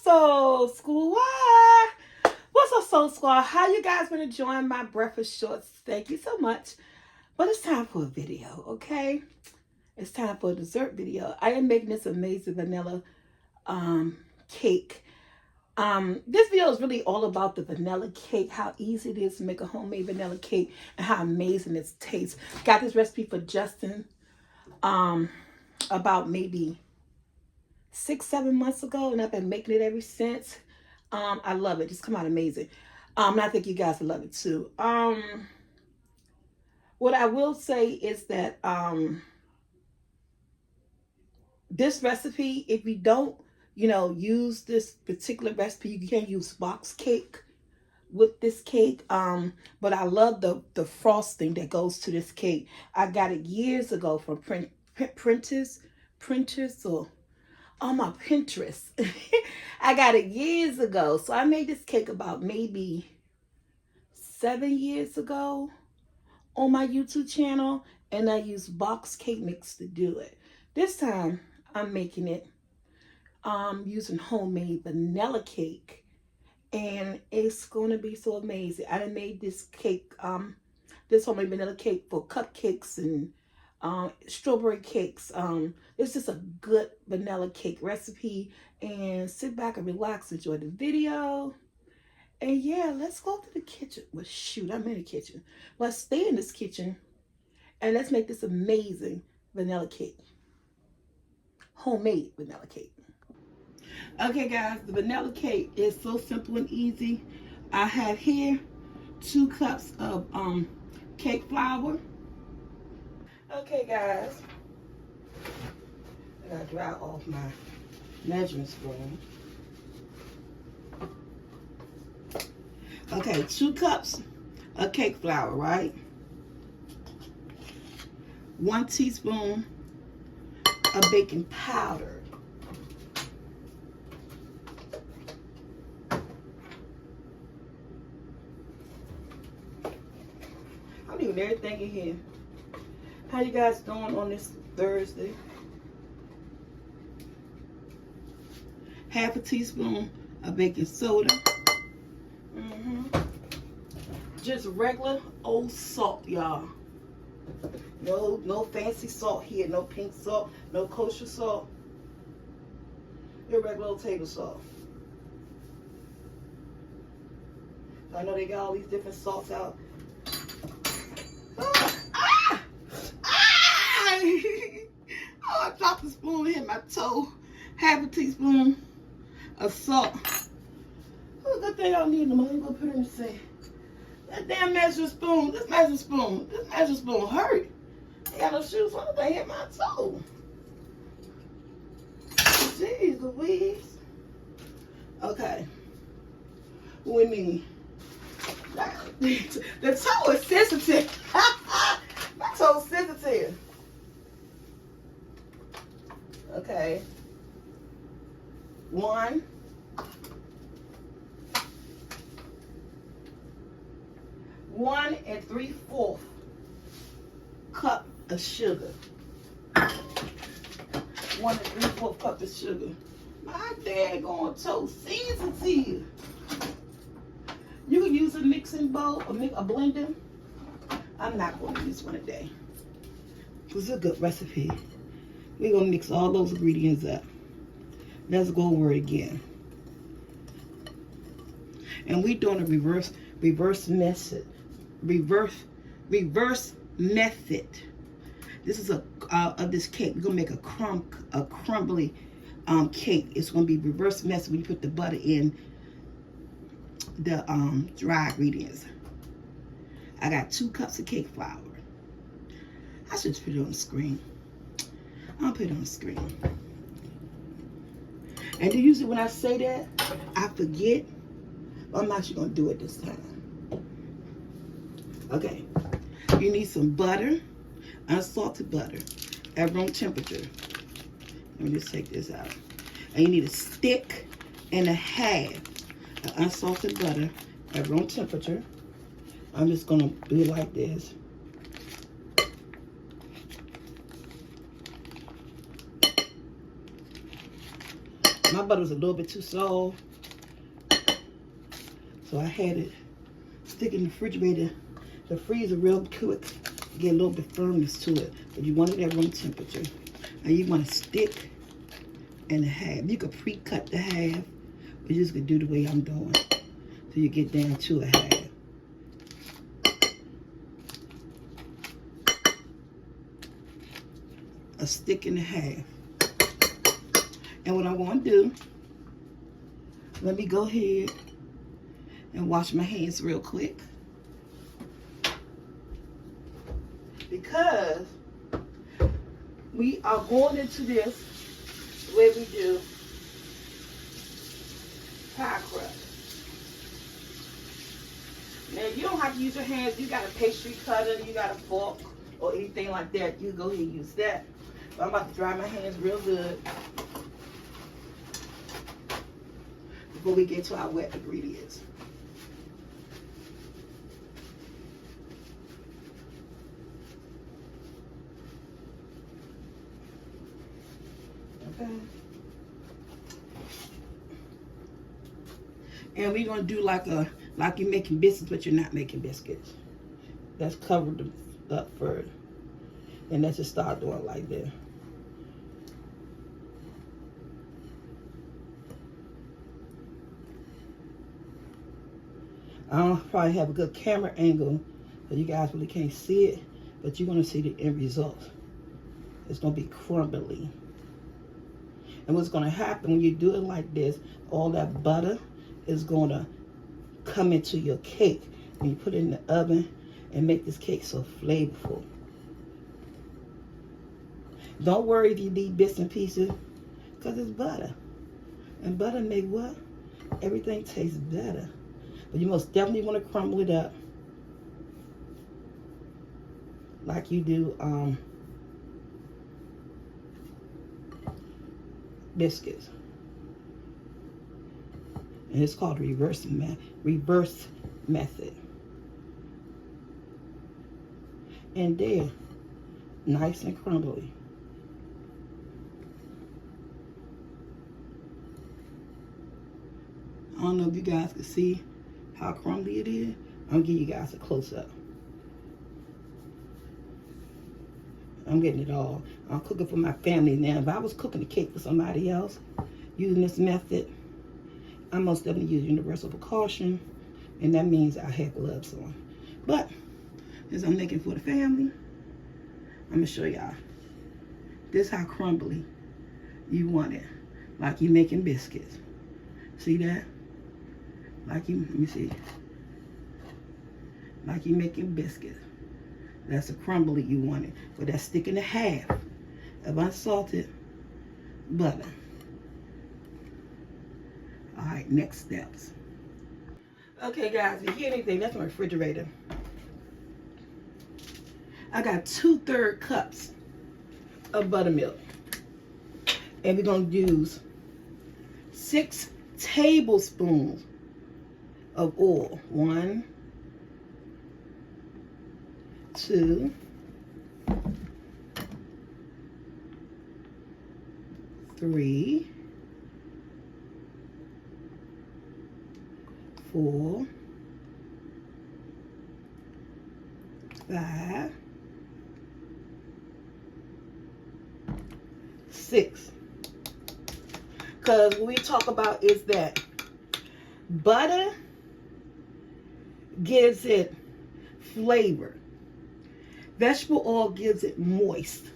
Soul Squad? What's up, Soul Squad? How you guys been enjoying my breakfast shorts? Thank you so much. But it's time for a video, okay? It's time for a dessert video. I am making this amazing vanilla cake. This video is really all about the vanilla cake, how easy it is to make a homemade vanilla cake, and how amazing it tastes. Got this recipe for Justin about maybe 6-7 months ago, and I've been making it ever since. I love it. Just come out amazing. And I think you guys will love it too. What I will say is that this recipe, if you don't, use this particular recipe, you can use box cake with this cake. But I love the frosting that goes to this cake. I got it years ago from Printers or on my Pinterest. I got it years ago. So I made this cake about maybe 7 years ago on my YouTube channel, and I used box cake mix to do it. This time I'm making it using homemade vanilla cake, and it's going to be so amazing. I done made this cake, this homemade vanilla cake for cupcakes and strawberry cakes. It's just a good vanilla cake recipe, and sit back and relax, enjoy the video. And yeah, let's go to the kitchen. Well, shoot, I'm in the kitchen. Let's stay in this kitchen and let's make this amazing vanilla cake. Homemade vanilla cake. Okay guys, the vanilla cake is so simple and easy. I have here 2 cups of cake flour. Okay guys, I gotta dry off my measuring spoon. Okay, 2 cups of cake flour, right? 1 teaspoon of baking powder. I'm leaving everything in here. How you guys doing on this Thursday? Half a teaspoon of baking soda. Just regular old salt, y'all. No fancy salt here. No pink salt. No kosher salt. Your regular old table salt. I know they got all these different salts out. Oh, I dropped the spoon and hit my toe. Half a teaspoon of salt. Oh, good thing I don't need no more. I'm gonna put it in the sink. That damn measuring spoon. This measuring spoon hurt. I got no shoes on. They hit my toe. Jeez Louise. Okay. What we need? The toe is sensitive. My toe's sensitive. Okay. 1 3/4 cup of sugar. 1 3/4 cup of sugar. My daggone toe sensitive. You can use a mixing bowl or a blender. I'm not going to use one today. This is a good recipe. We're going to mix all those ingredients up. Let's go over it again. And we're doing a reverse method. Reverse method. This is of this cake. We're gonna make a crumbly cake. It's gonna be reverse method when you put the butter in the dry ingredients. I got 2 cups of cake flour. I should just put it on the screen. I'll put it on the screen. And usually when I say that, I forget. But I'm actually gonna do it this time. Okay, you need some butter, unsalted butter, at room temperature. Let me just take this out. And you need a stick and a half of unsalted butter at room temperature. I'm just gonna do it like this. My butter was a little bit too soft, so I had it stick in the refrigerator, the freezer real quick, get a little bit firmness to it. But you want it at room temperature. And you want to stick and a half. You could pre-cut the half, but you just could do the way I'm doing. So you get down to a half. A stick and a half. And what I want to do, let me go ahead and wash my hands real quick. Because we are going into this the way we do pie crust. Now you don't have to use your hands. You got a pastry cutter, you got a fork or anything like that. You go ahead and use that. But I'm about to dry my hands real good before we get to our wet ingredients. Okay. And we're gonna do like you're making biscuits, but you're not making biscuits. Let's cover them up first. And let's just start doing it like that. I don't probably have a good camera angle, so you guys really can't see it, but you're gonna see the end result. It's gonna be crumbly. And what's gonna happen when you do it like this, all that butter is gonna come into your cake when you put it in the oven and make this cake so flavorful. Don't worry if you need bits and pieces, because it's butter. And butter make what? Everything tastes better. But you most definitely want to crumble it up like you do biscuits. And it's called reverse method. And there, nice and crumbly. I don't know if you guys can see how crumbly it is. I'm gonna give you guys a close-up. I'm getting it all. I'm cooking for my family now. If I was cooking a cake for somebody else using this method, I most definitely use universal precaution, and that means I have gloves on. But as I'm making for the family, I'm gonna show y'all. This how crumbly you want it, like you making biscuits. See that? Like you, let me see. Like you making biscuits. That's the crumbly you want it. But that's sticking to half of unsalted butter. All right, next steps. Okay, guys, if you hear anything, that's my refrigerator. I got 2/3 cups of buttermilk. And we're going to use 6 tablespoons of oil. 1, 2, 3, 4, 5, 6. Because what we talk about is that butter gives it flavor. Vegetable oil gives it moist.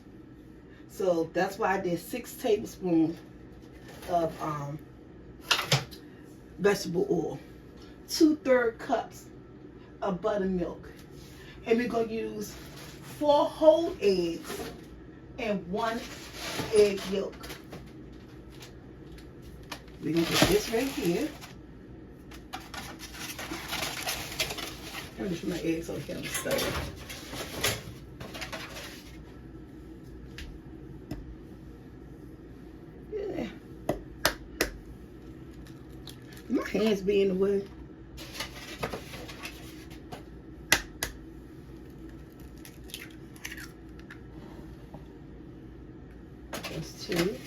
So that's why I did 6 tablespoons of vegetable oil. 2/3 cups of buttermilk. And we're going to use 4 whole eggs and 1 egg yolk. We're going to put this right here. Let me put my eggs on here and stir it. Yeah. My hands be in the way. That's 2.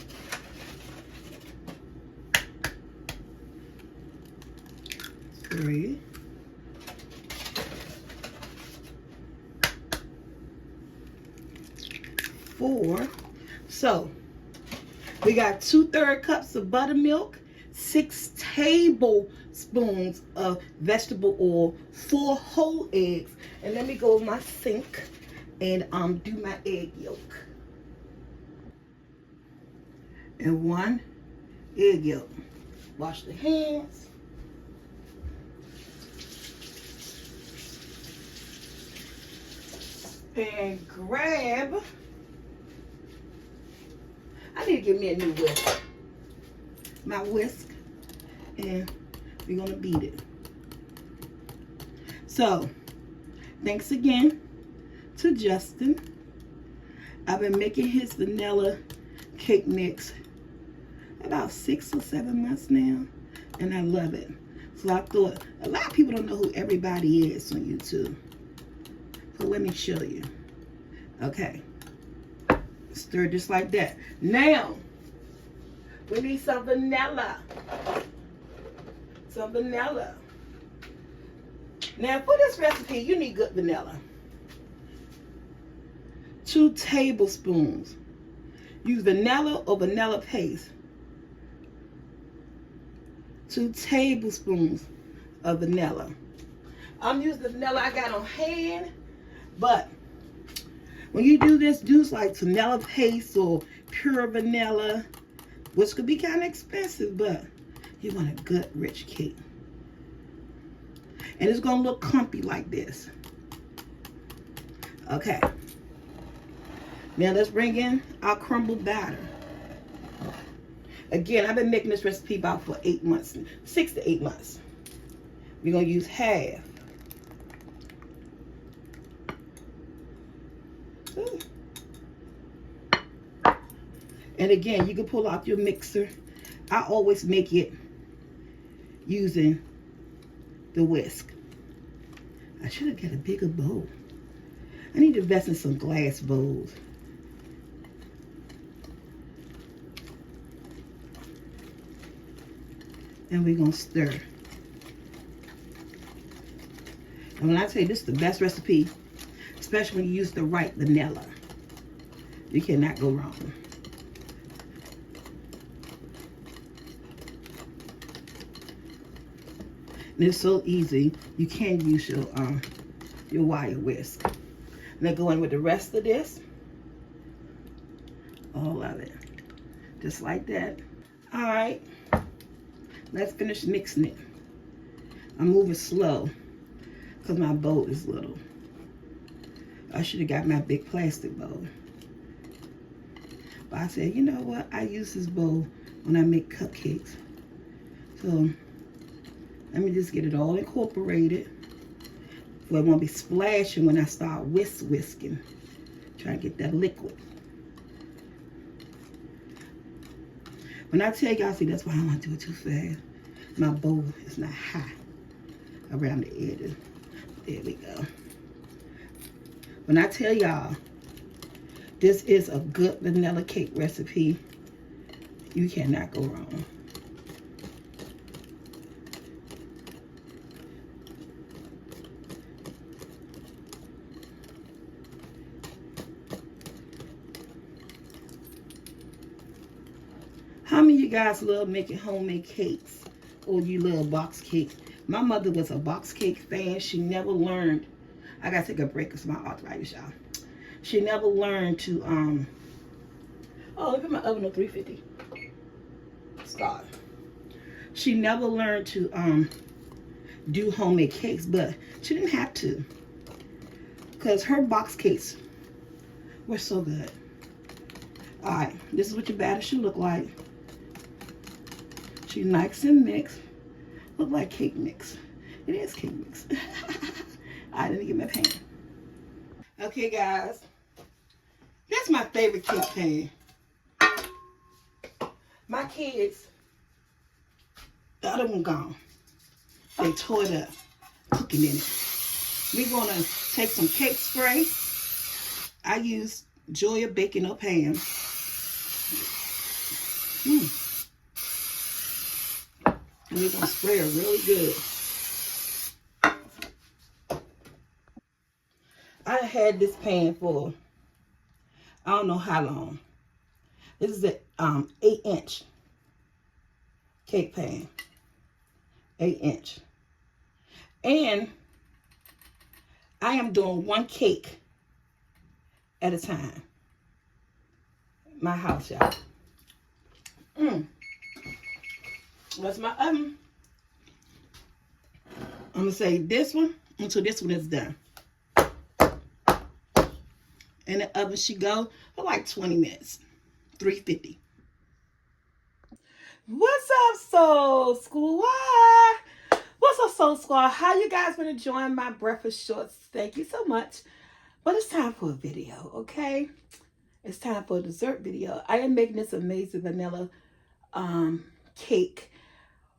3, 4. So we got 2/3 cups of buttermilk, 6 tablespoons of vegetable oil, 4 whole eggs, and let me go to my sink and do my egg yolk. And 1 egg yolk. Wash the hands. And grab. I need to get me a new whisk. My whisk. And we're going to beat it. So, thanks again to Justin. I've been making his vanilla cake mix about 6 or 7 months now, and I love it. So I thought, a lot of people don't know who everybody is on YouTube. So let me show you. Okay. Stir just like that. Now, we need some vanilla. Some vanilla. Now, for this recipe, you need good vanilla. 2 tablespoons. Use vanilla or vanilla paste. 2 tablespoons of vanilla. I'm using the vanilla I got on hand, but when you do this, use like vanilla paste or pure vanilla, which could be kind of expensive, but you want a good rich cake. And it's going to look clumpy like this. Okay. Now let's bring in our crumbled batter. Again, I've been making this recipe about for 8 months, 6 to 8 months. We're going to use half. And again, you can pull out your mixer. I always make it using the whisk. I should have got a bigger bowl. I need to invest in some glass bowls. And we're going to stir. And when I tell you this is the best recipe, especially when you use the right vanilla, you cannot go wrong. And it's so easy. You can use your wire whisk. Now go in with the rest of this. All of it. Just like that. All right. Let's finish mixing it. I'm moving slow because my bowl is little. I should have got my big plastic bowl. But I said, you know what? I use this bowl when I make cupcakes. So let me just get it all incorporated. So it won't be splashing when I start whisking. Try to get that liquid. When I tell y'all, see, that's why I don't want to do it too fast. My bowl is not high around the edges. There we go. When I tell y'all, this is a good vanilla cake recipe, you cannot go wrong. How many of you guys love making homemade cakes? Or you love box cakes? My mother was a box cake fan. She never learned. I gotta take a break because my arthritis, y'all. She never learned to, oh, look at my oven on 350. Start. She never learned to, do homemade cakes, but she didn't have to. Because her box cakes were so good. All right, this is what your batter should look like. She nice and mixed. Look like cake mix. It is cake mix. I didn't get my pan. Okay, guys. That's my favorite cake pan. My kids, the other one gone. They tore it up, cooking in it. We're going to take some cake spray. I use Joya Baking Up Ham. And we're going to spray it really good. had this pan for I don't know how long. This is an 8-inch cake pan. 8-inch. And I am doing one cake at a time. My house, y'all. That's my oven. I'm going to say this one until this one is done. In the oven she go for like 20 minutes. 350. What's up, Soul Squad? What's up, Soul Squad? How you guys been enjoying my breakfast shorts? Thank you so much. But it's time for a video, okay? It's time for a dessert video. I am making this amazing vanilla cake.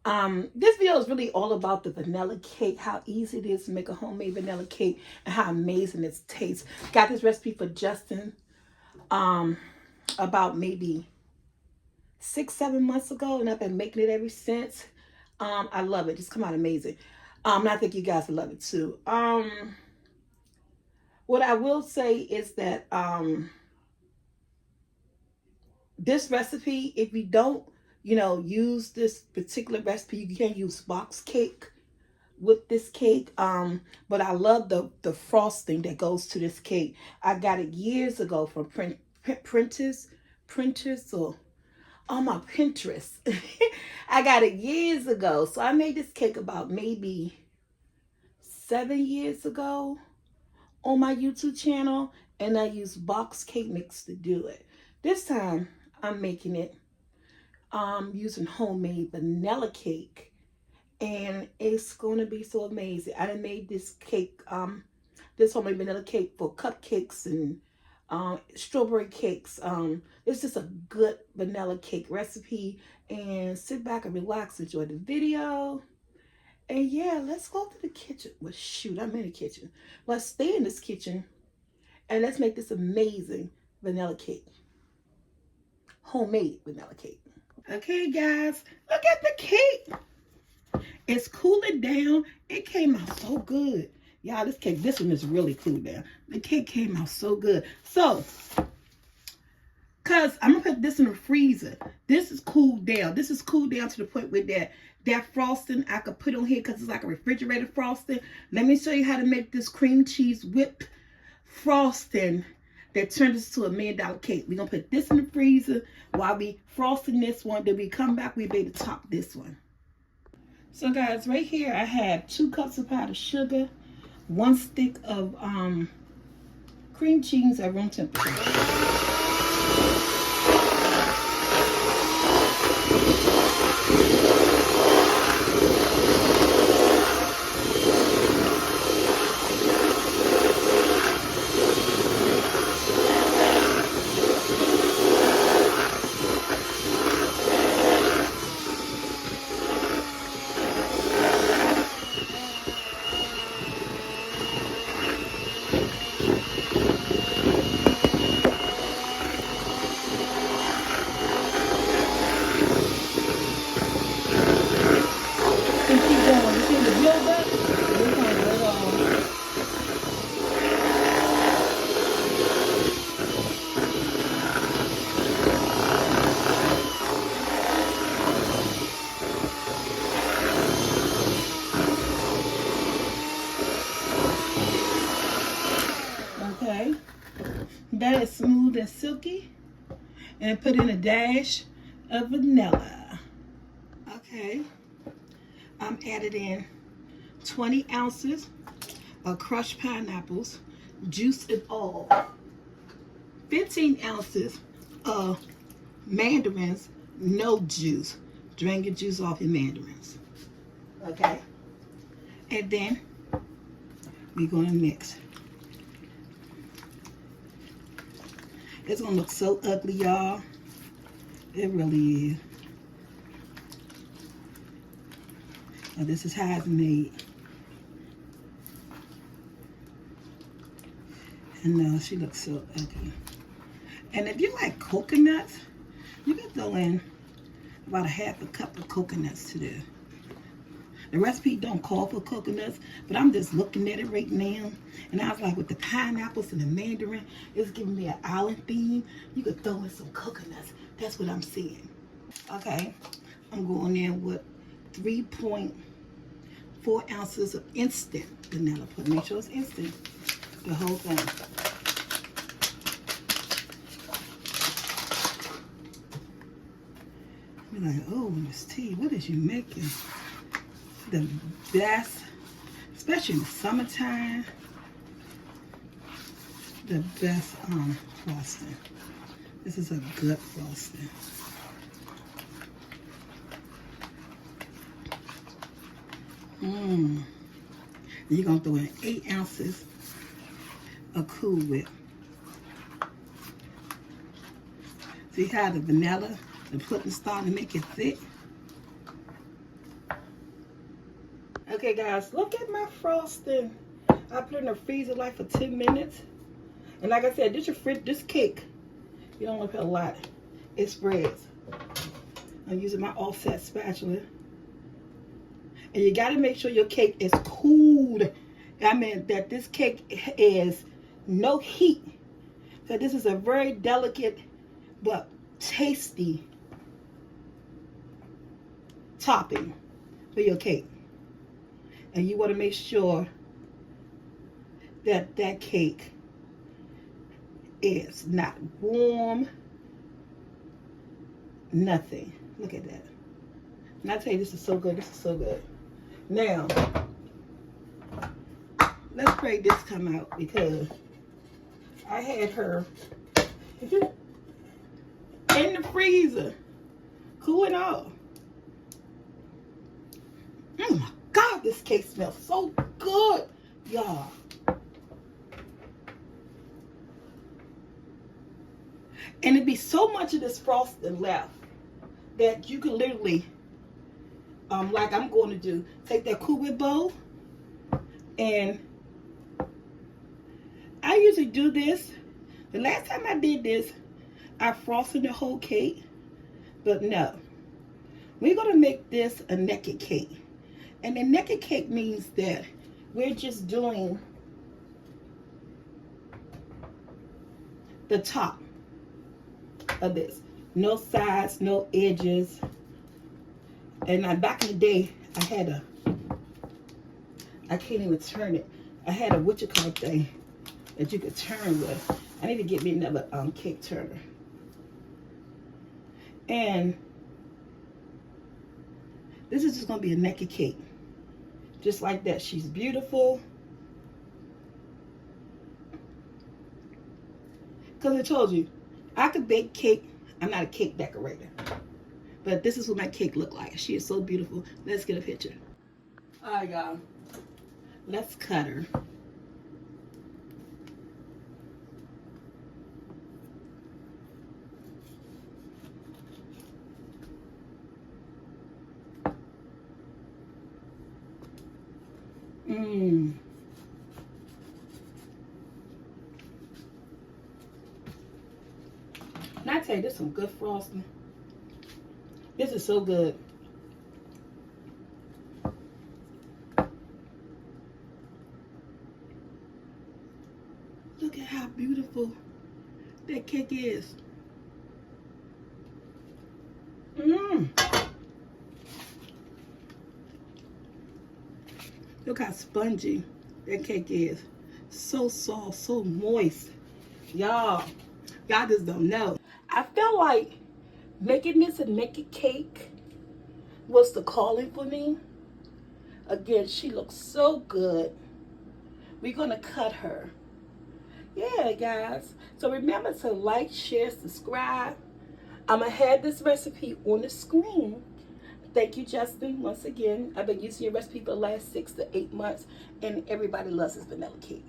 This video is really all about the vanilla cake, how easy it is to make a homemade vanilla cake, and how amazing it tastes. Got this recipe for Justin about maybe 6-7 months ago, and I've been making it ever since. I love it. Just come out amazing. And I think you guys will love it too. What I will say is that this recipe, if you don't, use this particular recipe, you can use box cake with this cake. But I love the frosting that goes to this cake. I got it years ago from Pinterest or on my Pinterest. I got it years ago. So I made this cake about maybe 7 years ago on my YouTube channel, and I used box cake mix to do it. This time I'm making it using homemade vanilla cake, and it's going to be so amazing. I done made this cake, this homemade vanilla cake for cupcakes and strawberry cakes. It's just a good vanilla cake recipe, and sit back and relax, enjoy the video. And yeah, let's go to the kitchen. Well, shoot, I'm in the kitchen. Let's stay in this kitchen and let's make this amazing vanilla cake. Homemade vanilla cake. Okay, guys, look at the cake. It's cooling down. It came out so good. Y'all, this one is really cooled down. The cake came out so good. So, because I'm going to put this in the freezer. This is cooled down. This is cooled down to the point where that frosting I could put on here because it's like a refrigerator frosting. Let me show you how to make this cream cheese whipped frosting that turns into a $1 million cake. We're going to put this in the freezer while we frosting this one. Then we come back, we'll be able to top this one. So guys, right here I have 2 cups of powdered sugar, 1 stick of cream cheese at room temperature. Okay, that is smooth and silky, and put in a dash of vanilla. Okay, I'm adding in 20 ounces of crushed pineapples, juice and all, 15 ounces of mandarins, no juice. Drain your juice off your mandarins. Okay, and then we're going to mix. It's gonna look so ugly, y'all. It really is. Now, this is how it's made. And she looks so ugly. And if you like coconuts, you can throw in about a half a cup of coconuts to this. The recipe don't call for coconuts, but I'm just looking at it right now. And I was like, with the pineapples and the mandarin, it's giving me an island theme. You could throw in some coconuts. That's what I'm seeing. Okay, I'm going in with 3.4 ounces of instant vanilla. Make sure it's instant, the whole thing. You're like, oh, Miss T, what is you making? The best, especially in the summertime, the best frosting. This is a good frosting. You're gonna throw in 8 ounces of Cool Whip. See how the vanilla, the pudding starting to make it thick? Okay guys, look at my frosting. I put it in the freezer like for 10 minutes. And like I said, this cake, you don't want to put a lot. It spreads. I'm using my offset spatula. And you got to make sure your cake is cooled. I mean that this cake is no heat. So this is a very delicate but tasty topping for your cake. And you want to make sure that that cake is not warm, nothing. Look at that. And I tell you, this is so good. This is so good. Now, let's pray this come out because I had her in the freezer, cooling off. Oh my God, this cake smells so good, y'all. And it'd be so much of this frosting left that you could literally, like I'm going to do, take that Cool Whip bowl, and I usually do this. The last time I did this, I frosted the whole cake, but no. We're going to make this a naked cake. And the naked cake means that we're just doing the top of this. No sides, no edges. And back in the day, I had I can't even turn it. I had a what-you-call thing that you could turn with. I need to get me another cake turner. And this is just going to be a naked cake. Just like that. She's beautiful. Because I told you, I could bake cake. I'm not a cake decorator. But this is what my cake look like. She is so beautiful. Let's get a picture. All right, y'all. Let's cut her. And I tell you, this is some good frosting. This is so good. Look at how beautiful that cake is. Look how spongy that cake is. So soft, so moist. Y'all just don't know. I felt like making this a naked cake was the calling for me. Again, she looks so good. We're going to cut her. Yeah, guys. So remember to like, share, subscribe. I'm going to have this recipe on the screen. Thank you, Justin, once again. I've been using your recipe for the last 6 to 8 months, and everybody loves this vanilla cake.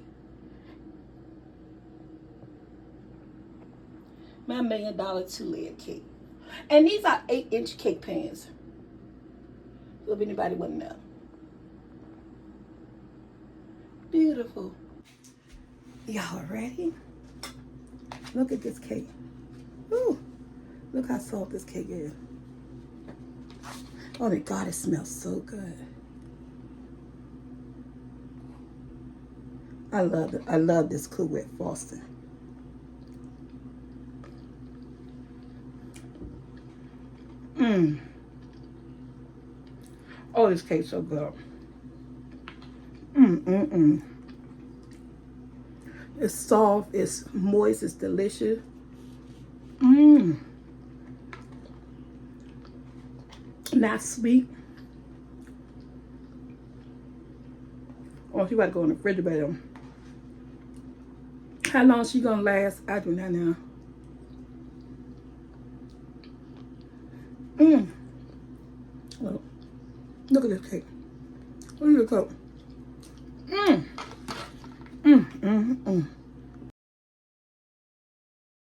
My $1 million 2-layer cake. And these are 8-inch cake pans. So if anybody want to know. Beautiful. Y'all ready? Look at this cake. Ooh, look how soft this cake is. Oh my God, it smells so good. I love it. I love this Cool Whip frosting. Mmm. Oh, this cake's so good. Mmm. It's soft, it's moist, it's delicious. Mmm. Not sweet. Oh, she about to go in the refrigerator. How long she gonna last? I do not know. Mmm. Look at this cake. Look at the cake.